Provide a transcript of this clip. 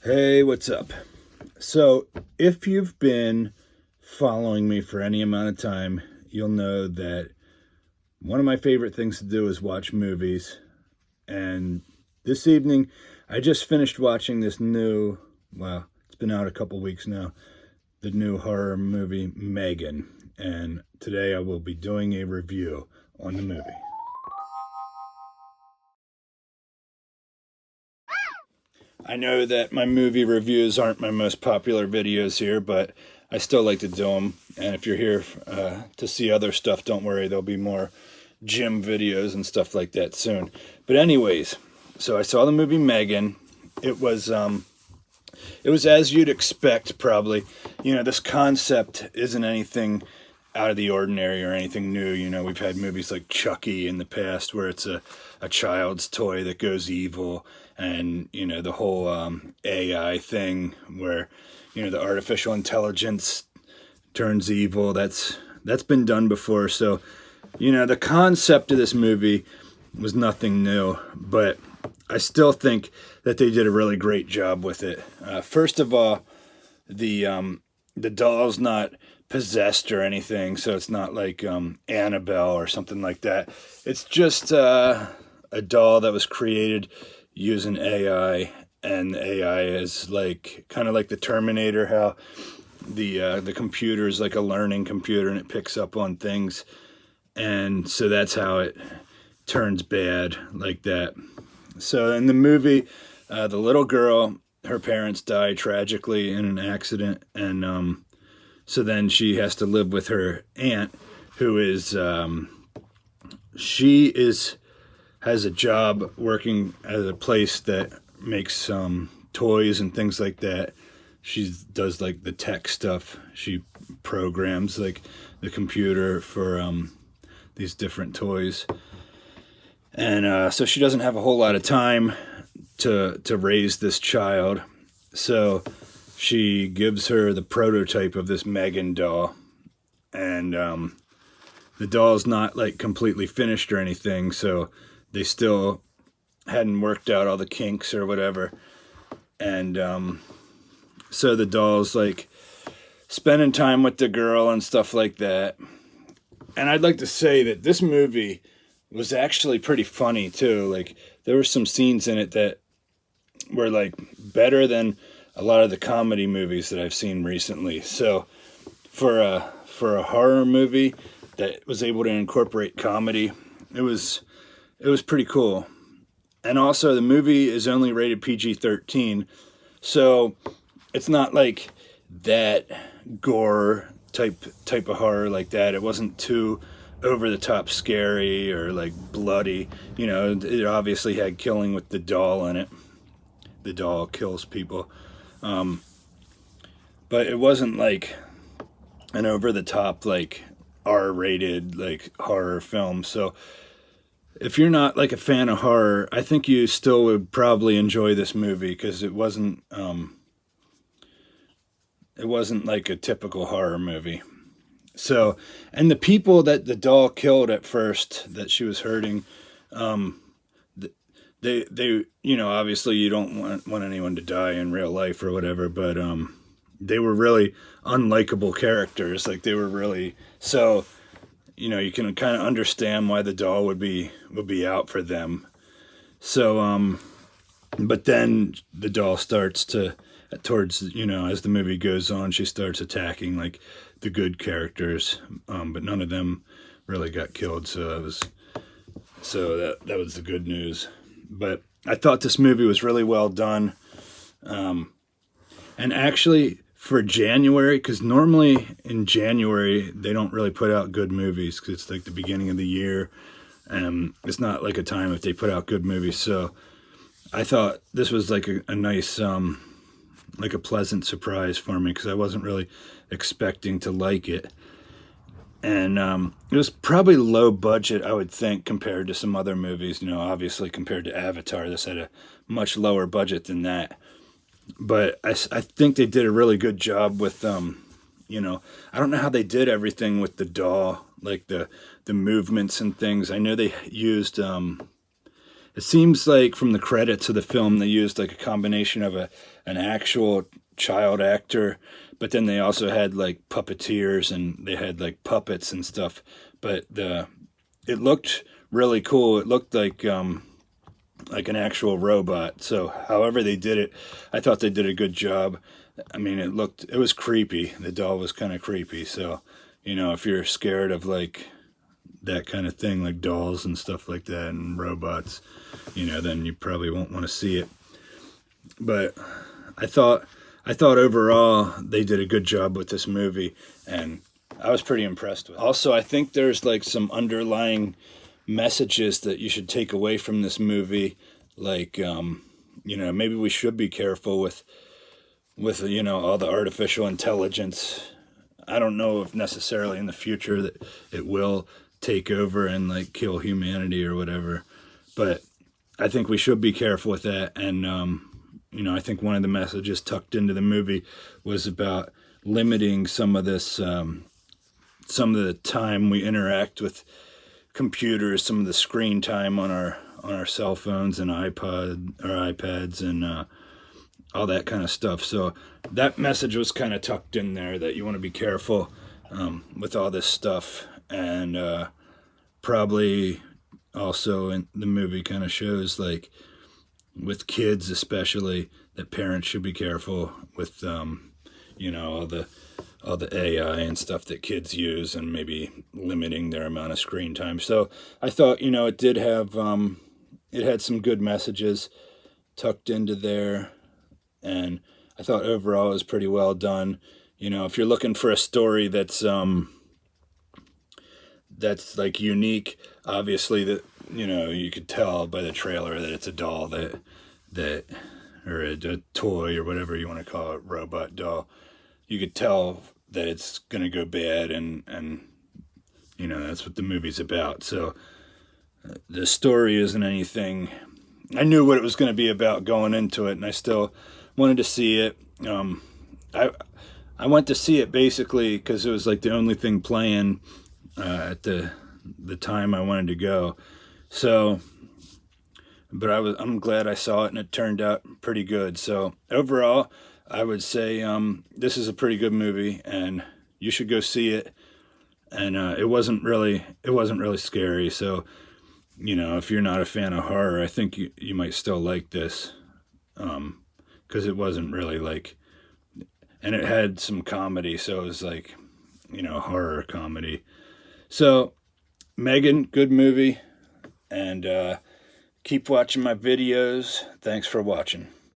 Hey, what's up? So, if you've been following me for any amount of time, you'll know that one of my favorite things to do is watch movies. And this evening, I just finished watching this new, well, it's been out a couple weeks now, the new horror movie, M3GAN. And today I will be doing a review on the movie. I know that my movie reviews aren't my most popular videos here, but I still like to do them. And if you're here to see other stuff, don't worry, there'll be more gym videos and stuff like that soon. But anyways, so I saw the movie M3GAN. It was as you'd expect, probably. You know, this concept isn't anything out of the ordinary or anything new. You know, we've had movies like Chucky in the past where it's a child's toy that goes evil, and, you know, the whole AI thing where, you know, the artificial intelligence turns evil. That's been done before. So, you know, the concept of this movie was nothing new, but I still think that they did a really great job with it. First of all, the doll's not possessed or anything, so it's not like Annabelle or something like that. It's just a doll that was created using AI, and the AI is like kind of like the Terminator, how the computer is like a learning computer and it picks up on things, and so that's how it turns bad like that. So in the movie, the little girl, her parents die tragically in an accident, and so then she has to live with her aunt, who is has a job working at a place that makes toys and things like that. She does like the tech stuff. She programs like the computer for these different toys. And so she doesn't have a whole lot of time to raise this child. So she gives her the prototype of this M3GAN doll. And the doll's not like completely finished or anything. So they still hadn't worked out all the kinks or whatever. And so the doll's like spending time with the girl and stuff like that. And I'd like to say that this movie was actually pretty funny too. Like, there were some scenes in it that were like better than a lot of the comedy movies that I've seen recently. So for a horror movie that was able to incorporate comedy, it was pretty cool. And also, the movie is only rated PG-13, so it's not like that gore type of horror like that. It wasn't too over the top scary or like bloody. You know, it obviously had killing with the doll in it. The doll kills people, but it wasn't like an over the top like R-rated like horror film. So if you're not like a fan of horror, I think you still would probably enjoy this movie, because it wasn't like a typical horror movie. So, and the people that the doll killed at first that she was hurting, they you know, obviously you don't want anyone to die in real life or whatever, but they were really unlikable characters. Like, they were really, so, you know, you can kind of understand why the doll would be out for them. So but then the doll starts to, towards, you know, as the movie goes on, she starts attacking like the good characters, but none of them really got killed. So that was the good news. But I thought this movie was really well done, and actually for January, because normally in January they don't really put out good movies because it's like the beginning of the year, and it's not like a time if they put out good movies. So I thought this was like a nice like a pleasant surprise for me, because I wasn't really expecting to like it. And it was probably low budget, I would think, compared to some other movies. You know, obviously compared to Avatar, this had a much lower budget than that. But I think they did a really good job with, you know, I don't know how they did everything with the doll, like the movements and things. I know they used it seems like from the credits of the film, they used like a combination of an actual child actor, but then they also had like puppeteers and they had like puppets and stuff. But it looked really cool. It looked like an actual robot. So however they did it, I thought they did a good job. I mean, it was creepy. The doll was kind of creepy. So, you know, if you're scared of like that kind of thing, like dolls and stuff like that and robots, you know, then you probably won't want to see it. But I thought overall they did a good job with this movie, and I was pretty impressed with it. Also, I think there's like some underlying messages that you should take away from this movie. Like, you know, maybe we should be careful with, you know, all the artificial intelligence. I don't know if necessarily in the future that it will take over and like kill humanity or whatever, but I think we should be careful with that. And, you know, I think one of the messages tucked into the movie was about limiting some of this, some of the time we interact with computers, some of the screen time on our cell phones and iPads and all that kind of stuff. So that message was kind of tucked in there, that you want to be careful with all this stuff. And probably also in the movie kind of shows, like with kids especially, that parents should be careful with you know, all the AI and stuff that kids use, and maybe limiting their amount of screen time. So I thought, you know, it did have it had some good messages tucked into there, and I thought overall it was pretty well done. You know, if you're looking for a story that's like unique, obviously, that, you know, you could tell by the trailer that it's a doll that or a toy or whatever you want to call it, robot doll. You could tell that it's gonna go bad, and you know, that's what the movie's about. So the story isn't anything. I knew what it was going to be about going into it, and I still wanted to see it. I went to see it basically because it was like the only thing playing at the time I wanted to go. So, but I'm glad I saw it, and it turned out pretty good. So overall, I would say this is a pretty good movie, and you should go see it. And it wasn't really scary. So, you know, if you're not a fan of horror, I think you might still like this, because it wasn't really like, and it had some comedy, so it was like, you know, horror comedy. So, M3GAN, good movie, and keep watching my videos. Thanks for watching.